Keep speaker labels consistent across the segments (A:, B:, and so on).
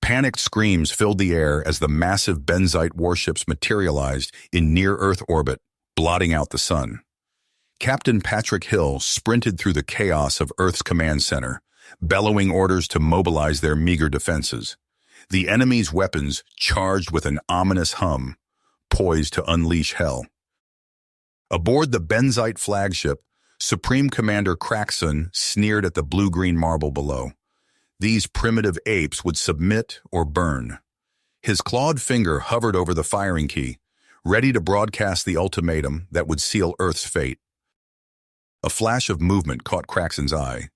A: Panicked screams filled the air as the massive Benzite warships materialized in near-Earth orbit, blotting out the sun. Captain Patrick Hill sprinted through the chaos of Earth's command center, bellowing orders to mobilize their meager defenses. The enemy's weapons charged with an ominous hum, poised to unleash hell. Aboard the Benzite flagship, Supreme Commander Kraxon sneered at the blue-green marble below. These primitive apes would submit or burn. His clawed finger hovered over the firing key, ready to broadcast the ultimatum that would seal Earth's fate. A flash of movement caught Kraxon's eye.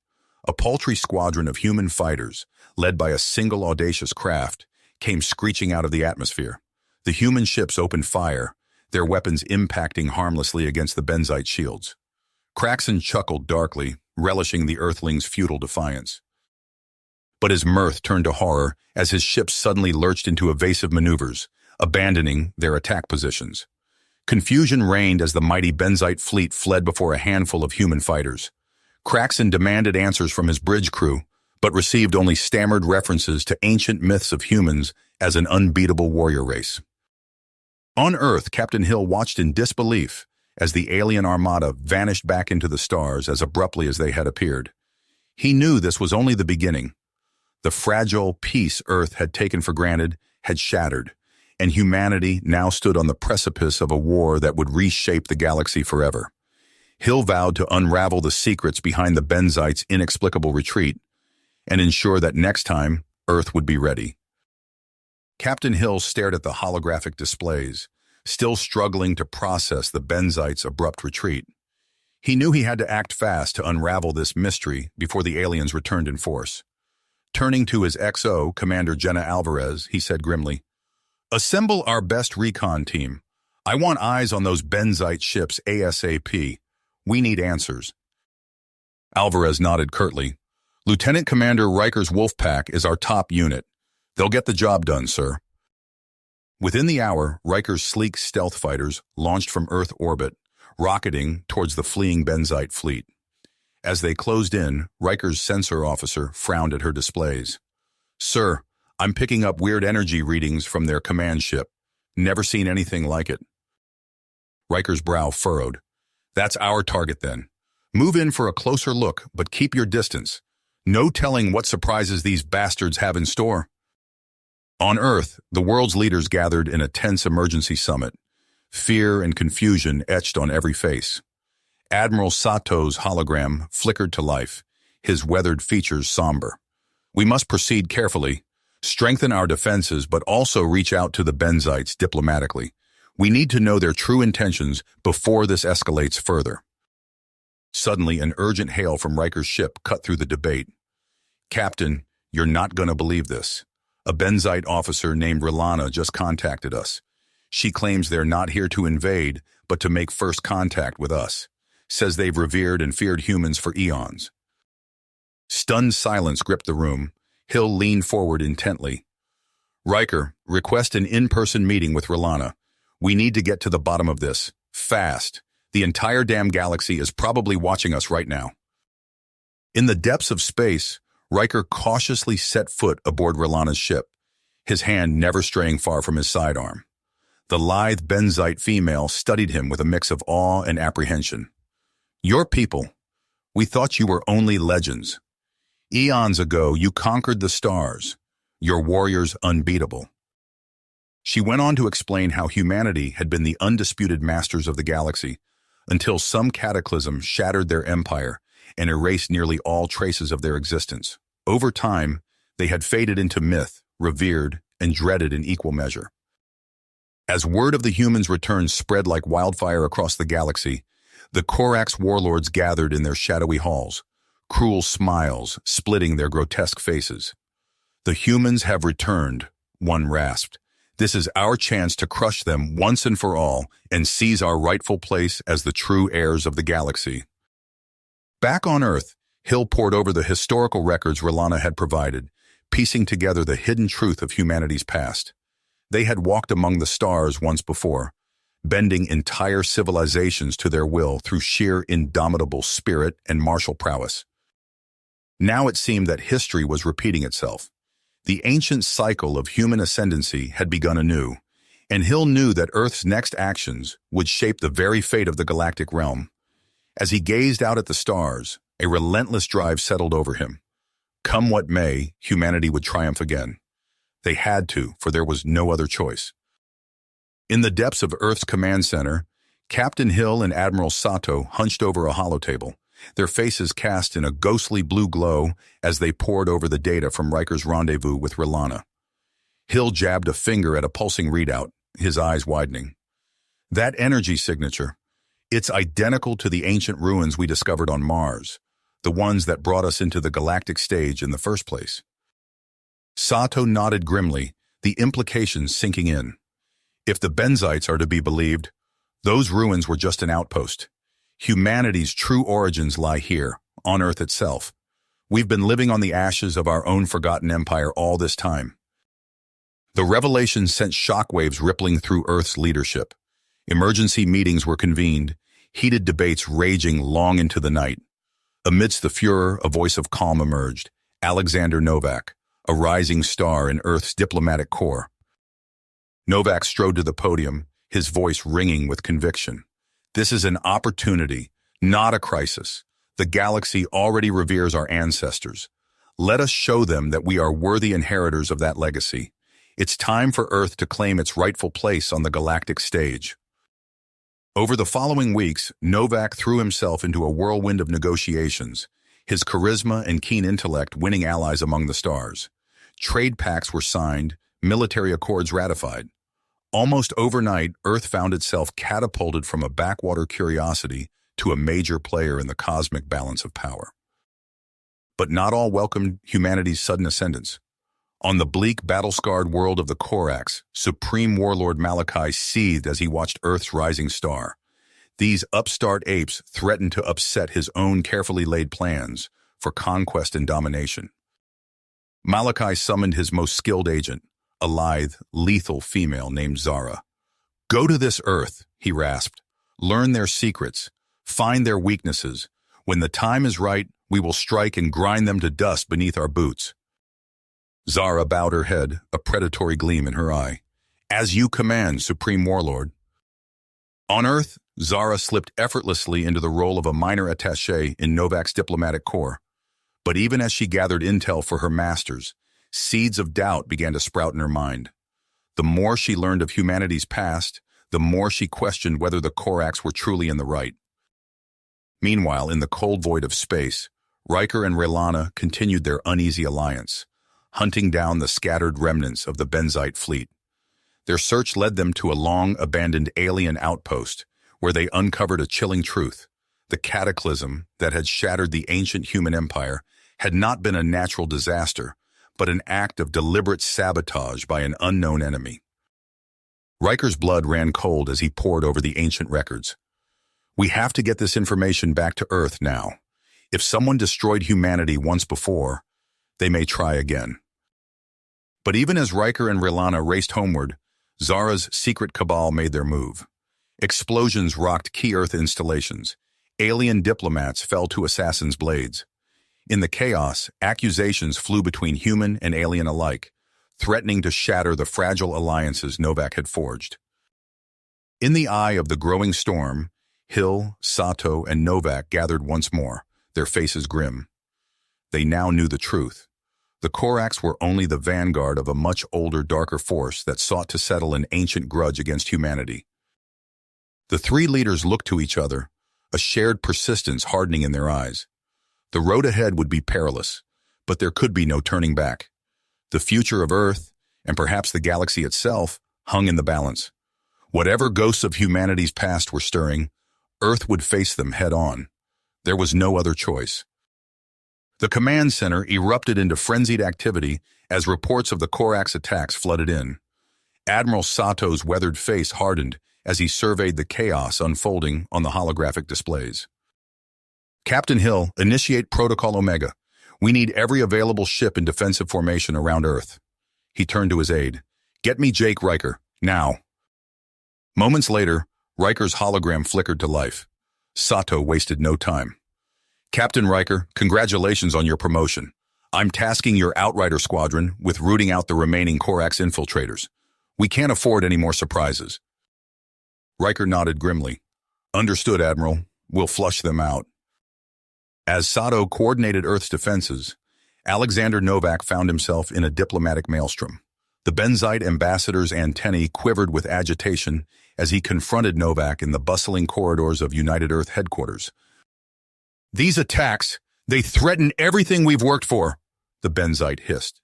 A: A paltry squadron of human fighters, led by a single audacious craft, came screeching out of the atmosphere. The human ships opened fire, their weapons impacting harmlessly against the Benzite shields. Kraxon chuckled darkly, relishing the Earthlings' futile defiance. But his mirth turned to horror as his ships suddenly lurched into evasive maneuvers, abandoning their attack positions. Confusion reigned as the mighty Benzite fleet fled before a handful of human fighters. Kraxon demanded answers from his bridge crew, but received only stammered references to ancient myths of humans as an unbeatable warrior race. On Earth, Captain Hill watched in disbelief as the alien armada vanished back into the stars as abruptly as they had appeared. He knew this was only the beginning. The fragile peace Earth had taken for granted had shattered, and humanity now stood on the precipice of a war that would reshape the galaxy forever. Hill vowed to unravel the secrets behind the Benzite's inexplicable retreat and ensure that next time, Earth would be ready. Captain Hill stared at the holographic displays, still struggling to process the Benzite's abrupt retreat. He knew he had to act fast to unravel this mystery before the aliens returned in force. Turning to his XO, Commander Jenna Alvarez, he said grimly, "Assemble our best recon team. I want eyes on those Benzite ships ASAP. We need answers." Alvarez nodded curtly. "Lieutenant Commander Riker's Wolfpack is our top unit. They'll get the job done, sir." Within the hour, Riker's sleek stealth fighters launched from Earth orbit, rocketing towards the fleeing Benzite fleet. As they closed in, Riker's sensor officer frowned at her displays. "Sir, I'm picking up weird energy readings from their command ship. Never seen anything like it." Riker's brow furrowed. "That's our target then. Move in for a closer look, but keep your distance. No telling what surprises these bastards have in store." On Earth, the world's leaders gathered in a tense emergency summit. Fear and confusion etched on every face. Admiral Sato's hologram flickered to life, his weathered features somber. "We must proceed carefully, strengthen our defenses, but also reach out to the Benzites diplomatically. We need to know their true intentions before this escalates further." Suddenly, an urgent hail from Riker's ship cut through the debate. "Captain, you're not going to believe this. A Benzite officer named Rilana just contacted us. She claims they're not here to invade, but to make first contact with us. Says they've revered and feared humans for eons." Stunned silence gripped the room. Hill leaned forward intently. "Riker, request an in-person meeting with Rilana. We need to get to the bottom of this. Fast. The entire damn galaxy is probably watching us right now." In the depths of space, Riker cautiously set foot aboard Rilana's ship, his hand never straying far from his sidearm. The lithe Benzite female studied him with a mix of awe and apprehension. "Your people. We thought you were only legends. Eons ago, you conquered the stars. Your warriors unbeatable." She went on to explain how humanity had been the undisputed masters of the galaxy, until some cataclysm shattered their empire and erased nearly all traces of their existence. Over time, they had faded into myth, revered, and dreaded in equal measure. As word of the humans' return spread like wildfire across the galaxy, the Korax warlords gathered in their shadowy halls, cruel smiles splitting their grotesque faces. "The humans have returned," one rasped. "This is our chance to crush them once and for all and seize our rightful place as the true heirs of the galaxy." Back on Earth, Hill pored over the historical records Rilana had provided, piecing together the hidden truth of humanity's past. They had walked among the stars once before, bending entire civilizations to their will through sheer indomitable spirit and martial prowess. Now it seemed that history was repeating itself. The ancient cycle of human ascendancy had begun anew, and Hill knew that Earth's next actions would shape the very fate of the galactic realm. As he gazed out at the stars, a relentless drive settled over him. Come what may, humanity would triumph again. They had to, for there was no other choice. In the depths of Earth's command center, Captain Hill and Admiral Sato hunched over a holotable, their faces cast in a ghostly blue glow as they pored over the data from Riker's rendezvous with Rilana. Hill jabbed a finger at a pulsing readout, his eyes widening. That energy signature, it's identical to the ancient ruins we discovered on Mars, the ones that brought us into the galactic stage in the first place. Sato nodded grimly, the implications sinking in. If the Benzites are to be believed, those ruins were just an outpost. Humanity's true origins lie here, on Earth itself. We've been living on the ashes of our own forgotten empire all this time. The revelation sent shockwaves rippling through Earth's leadership. Emergency meetings were convened, heated debates raging long into the night. Amidst the furor, a voice of calm emerged. Alexander Novak, a rising star in Earth's diplomatic corps. Novak strode to the podium, his voice ringing with conviction. This is an opportunity, not a crisis. The galaxy already reveres our ancestors. Let us show them that we are worthy inheritors of that legacy. It's time for Earth to claim its rightful place on the galactic stage. Over the following weeks, Novak threw himself into a whirlwind of negotiations, his charisma and keen intellect winning allies among the stars. Trade pacts were signed, military accords ratified. Almost overnight, Earth found itself catapulted from a backwater curiosity to a major player in the cosmic balance of power. But not all welcomed humanity's sudden ascendance. On the bleak, battle-scarred world of the Orcs, Supreme Warlord Malachi seethed as he watched Earth's rising star. These upstart apes threatened to upset his own carefully laid plans for conquest and domination. Malachi summoned his most skilled agent, a lithe, lethal female named Zara. "Go to this Earth," he rasped. "Learn their secrets. Find their weaknesses. When the time is right, we will strike and grind them to dust beneath our boots." Zara bowed her head, a predatory gleam in her eye. "As you command, Supreme Warlord." On Earth, Zara slipped effortlessly into the role of a minor attaché in Novak's diplomatic corps. But even as she gathered intel for her masters, seeds of doubt began to sprout in her mind. The more she learned of humanity's past, the more she questioned whether the Orcs were truly in the right. Meanwhile, in the cold void of space, Riker and Rilana continued their uneasy alliance, hunting down the scattered remnants of the Benzite fleet. Their search led them to a long-abandoned alien outpost, where they uncovered a chilling truth. The cataclysm that had shattered the ancient human empire had not been a natural disaster, but an act of deliberate sabotage by an unknown enemy. Riker's blood ran cold as he pored over the ancient records. We have to get this information back to Earth now. If someone destroyed humanity once before, they may try again. But even as Riker and Rilana raced homeward, Zara's secret cabal made their move. Explosions rocked key Earth installations. Alien diplomats fell to assassins' blades. In the chaos, accusations flew between human and alien alike, threatening to shatter the fragile alliances Novak had forged. In the eye of the growing storm, Hill, Sato, and Novak gathered once more, their faces grim. They now knew the truth. The Orcs were only the vanguard of a much older, darker force that sought to settle an ancient grudge against humanity. The three leaders looked to each other, a shared persistence hardening in their eyes. The road ahead would be perilous, but there could be no turning back. The future of Earth, and perhaps the galaxy itself, hung in the balance. Whatever ghosts of humanity's past were stirring, Earth would face them head-on. There was no other choice. The command center erupted into frenzied activity as reports of the Orcs attacks flooded in. Admiral Sato's weathered face hardened as he surveyed the chaos unfolding on the holographic displays. "Captain Hill, initiate Protocol Omega. We need every available ship in defensive formation around Earth." He turned to his aide. "Get me Jake Riker, now." Moments later, Riker's hologram flickered to life. Sato wasted no time. "Captain Riker, congratulations on your promotion. I'm tasking your Outrider squadron with rooting out the remaining Corax infiltrators. We can't afford any more surprises. Riker nodded grimly. Understood, Admiral. We'll flush them out. As Sato coordinated Earth's defenses, Alexander Novak found himself in a diplomatic maelstrom. The Benzite ambassador's antennae quivered with agitation as he confronted Novak in the bustling corridors of United Earth headquarters. These attacks, they threaten everything we've worked for, the Benzite hissed.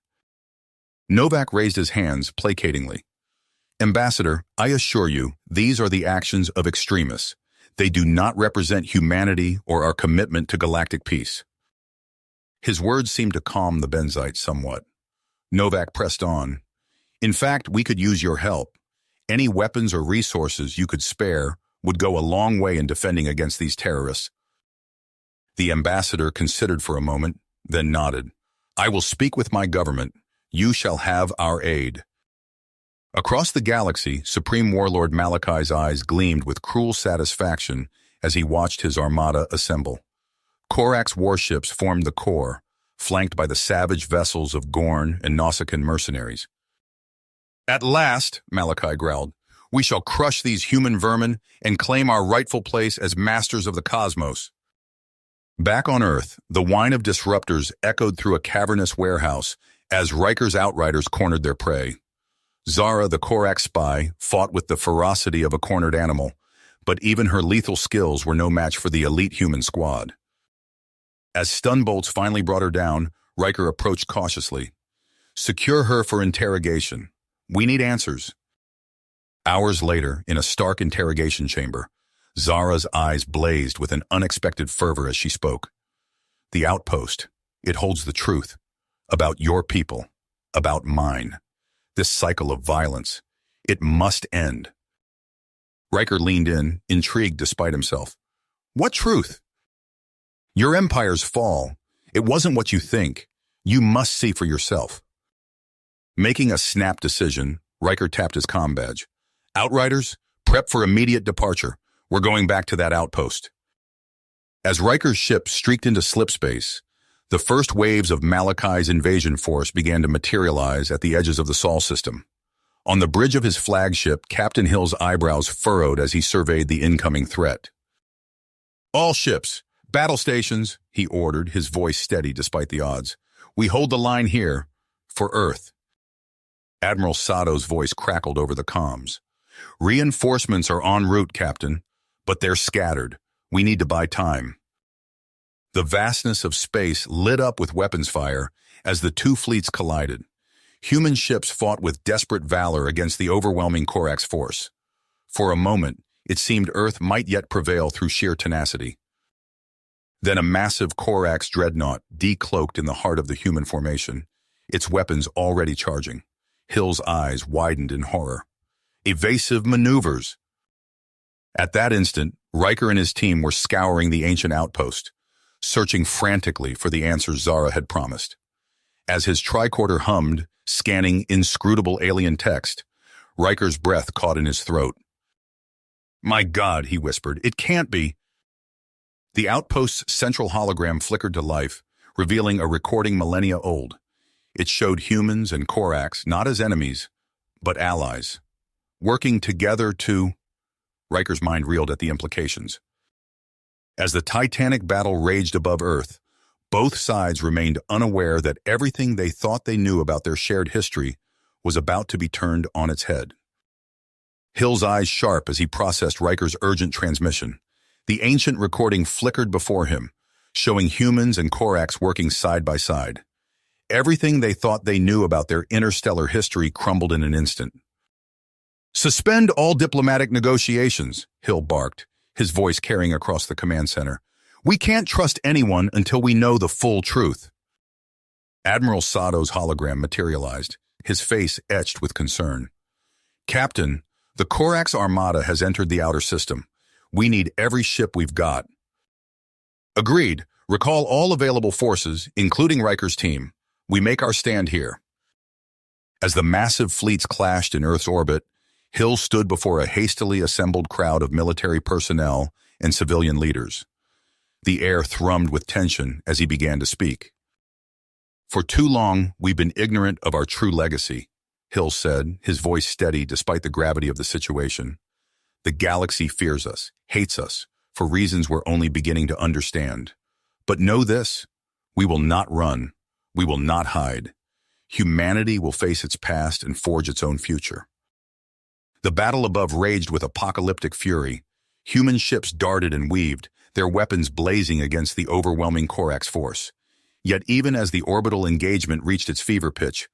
A: Novak raised his hands placatingly. Ambassador, I assure you, these are the actions of extremists. They do not represent humanity or our commitment to galactic peace. His words seemed to calm the Benzite somewhat. Novak pressed on. In fact, we could use your help. Any weapons or resources you could spare would go a long way in defending against these terrorists. The ambassador considered for a moment, then nodded. I will speak with my government. You shall have our aid. Across the galaxy, Supreme Warlord Malachai's eyes gleamed with cruel satisfaction as he watched his armada assemble. Corax warships formed the core, flanked by the savage vessels of Gorn and Nausicaan mercenaries. At last, Malachai growled, we shall crush these human vermin and claim our rightful place as masters of the cosmos. Back on Earth, the whine of disruptors echoed through a cavernous warehouse as Riker's Outriders cornered their prey. Zara, the Corax spy, fought with the ferocity of a cornered animal, but even her lethal skills were no match for the elite human squad. As stun bolts finally brought her down, Riker approached cautiously. Secure her for interrogation. We need answers. Hours later, in a stark interrogation chamber, Zara's eyes blazed with an unexpected fervor as she spoke. The outpost, it holds the truth. About your people. About mine. This cycle of violence. It must end. Riker leaned in, intrigued despite himself. What truth? Your empire's fall. It wasn't what you think. You must see for yourself. Making a snap decision, Riker tapped his comm badge. Outriders, prep for immediate departure. We're going back to that outpost. As Riker's ship streaked into slipspace, the first waves of Malachai's invasion force began to materialize at the edges of the Sol system. On the bridge of his flagship, Captain Hill's eyebrows furrowed as he surveyed the incoming threat. All ships, battle stations, he ordered, his voice steady despite the odds. We hold the line here, for Earth. Admiral Sato's voice crackled over the comms. Reinforcements are en route, Captain, but they're scattered. We need to buy time. The vastness of space lit up with weapons fire as the two fleets collided. Human ships fought with desperate valor against the overwhelming Corax force. For a moment, it seemed Earth might yet prevail through sheer tenacity. Then a massive Corax dreadnought decloaked in the heart of the human formation, its weapons already charging. Hill's eyes widened in horror. Evasive maneuvers! At that instant, Riker and his team were scouring the ancient outpost, searching frantically for the answers Zara had promised. As his tricorder hummed, scanning inscrutable alien text, Riker's breath caught in his throat. My God, he whispered, it can't be. The outpost's central hologram flickered to life, revealing a recording millennia old. It showed humans and Corax not as enemies, but allies, working together to... Riker's mind reeled at the implications. As the titanic battle raged above Earth, both sides remained unaware that everything they thought they knew about their shared history was about to be turned on its head. Hill's eyes sharp as he processed Riker's urgent transmission. The ancient recording flickered before him, showing humans and Corax working side by side. Everything they thought they knew about their interstellar history crumbled in an instant. Suspend all diplomatic negotiations, Hill barked, his voice carrying across the command center. We can't trust anyone until we know the full truth. Admiral Sato's hologram materialized, his face etched with concern. Captain, the Corax Armada has entered the outer system. We need every ship we've got. Agreed. Recall all available forces, including Riker's team. We make our stand here. As the massive fleets clashed in Earth's orbit, Hill stood before a hastily assembled crowd of military personnel and civilian leaders. The air thrummed with tension as he began to speak. For too long, we've been ignorant of our true legacy, Hill said, his voice steady despite the gravity of the situation. The galaxy fears us, hates us, for reasons we're only beginning to understand. But know this, we will not run, we will not hide. Humanity will face its past and forge its own future. The battle above raged with apocalyptic fury. Human ships darted and weaved, their weapons blazing against the overwhelming Corax force. Yet even as the orbital engagement reached its fever pitch,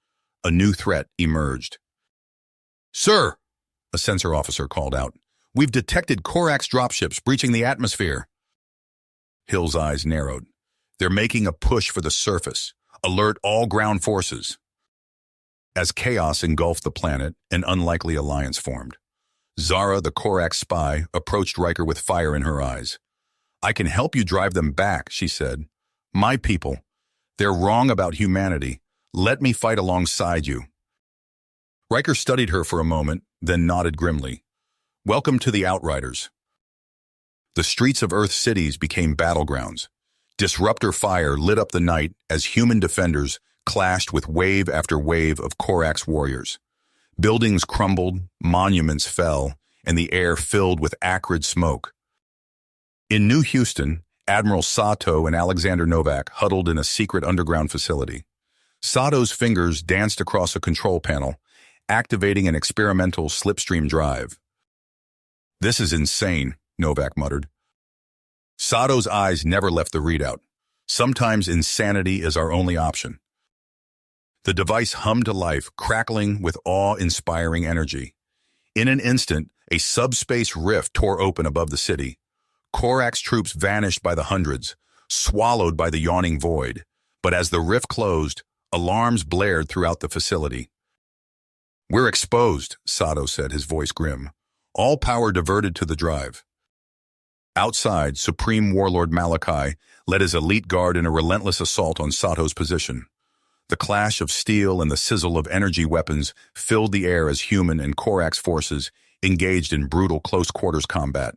A: a new threat emerged. "Sir," a sensor officer called out, "we've detected Corax dropships breaching the atmosphere." Hill's eyes narrowed. "They're making a push for the surface. Alert all ground forces." As chaos engulfed the planet, an unlikely alliance formed. Zara, the Corax spy, approached Riker with fire in her eyes. "I can help you drive them back," she said. "My people. They're wrong about humanity. Let me fight alongside you." Riker studied her for a moment, then nodded grimly. "Welcome to the Outriders." The streets of Earth cities became battlegrounds. Disruptor fire lit up the night as human defenders clashed with wave after wave of Corax warriors. Buildings crumbled, monuments fell, and the air filled with acrid smoke. In New Houston, Admiral Sato and Alexander Novak huddled in a secret underground facility. Sato's fingers danced across a control panel, activating an experimental slipstream drive. "This is insane," Novak muttered. Sato's eyes never left the readout. Sometimes insanity is our only option. The device hummed to life, crackling with awe-inspiring energy. In an instant, a subspace rift tore open above the city. Corax troops vanished by the hundreds, swallowed by the yawning void. But as the rift closed, alarms blared throughout the facility. "We're exposed," Sato said, his voice grim. All power diverted to the drive. Outside, Supreme Warlord Malachi led his elite guard in a relentless assault on Sato's position. The clash of steel and the sizzle of energy weapons filled the air as human and Corax forces engaged in brutal close-quarters combat.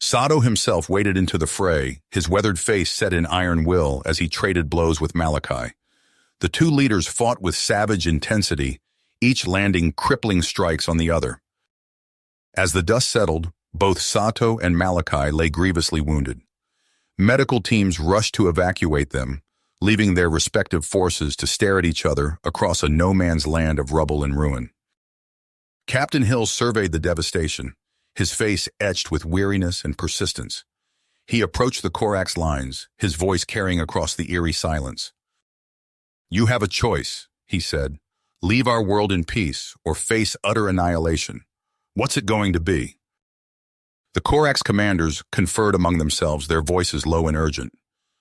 A: Sato himself waded into the fray, his weathered face set in iron will as he traded blows with Malachi. The two leaders fought with savage intensity, each landing crippling strikes on the other. As the dust settled, both Sato and Malachi lay grievously wounded. Medical teams rushed to evacuate them, leaving their respective forces to stare at each other across a no-man's land of rubble and ruin. Captain Hill surveyed the devastation, his face etched with weariness and persistence. He approached the Corax lines, his voice carrying across the eerie silence. "You have a choice," he said. "Leave our world in peace or face utter annihilation. What's it going to be?" The Corax commanders conferred among themselves, their voices low and urgent.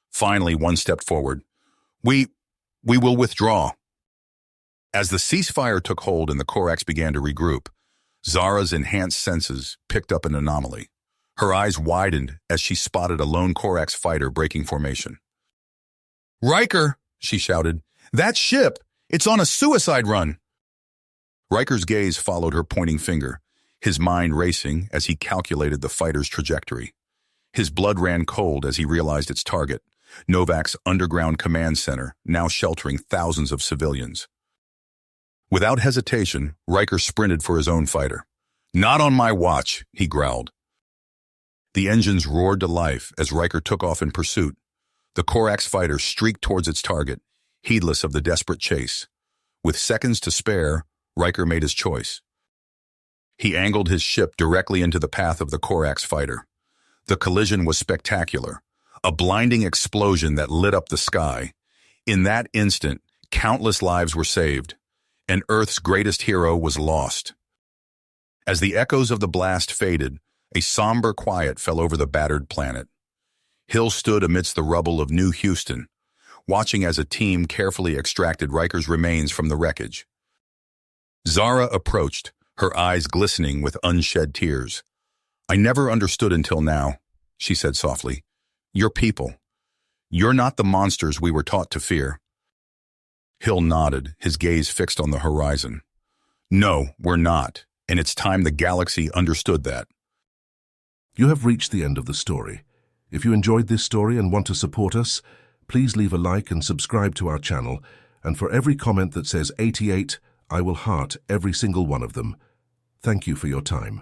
A: Finally, one stepped forward. We will withdraw." As the ceasefire took hold and the Corax began to regroup, Zara's enhanced senses picked up an anomaly. Her eyes widened as she spotted a lone Corax fighter breaking formation. "Riker," she shouted, "that ship! It's on a suicide run!" Riker's gaze followed her pointing finger, his mind racing as he calculated the fighter's trajectory. His blood ran cold as he realized its target, Novak's underground command center, now sheltering thousands of civilians. Without hesitation, Riker sprinted for his own fighter. "Not on my watch," he growled. The engines roared to life as Riker took off in pursuit. The Corax fighter streaked towards its target, heedless of the desperate chase. With seconds to spare, Riker made his choice. He angled his ship directly into the path of the Corax fighter. The collision was spectacular, a blinding explosion that lit up the sky. In that instant, countless lives were saved, and Earth's greatest hero was lost. As the echoes of the blast faded, a somber quiet fell over the battered planet. Hill stood amidst the rubble of New Houston, watching as a team carefully extracted Riker's remains from the wreckage. Zara approached, her eyes glistening with unshed tears. "I never understood until now," she said softly. "Your people. You're not the monsters we were taught to fear." Hill nodded, his gaze fixed on the horizon. "No, we're not, and it's time the galaxy understood that."
B: You have reached the end of the story. If you enjoyed this story and want to support us, please leave a like and subscribe to our channel, and for every comment that says 88, I will heart every single one of them. Thank you for your time.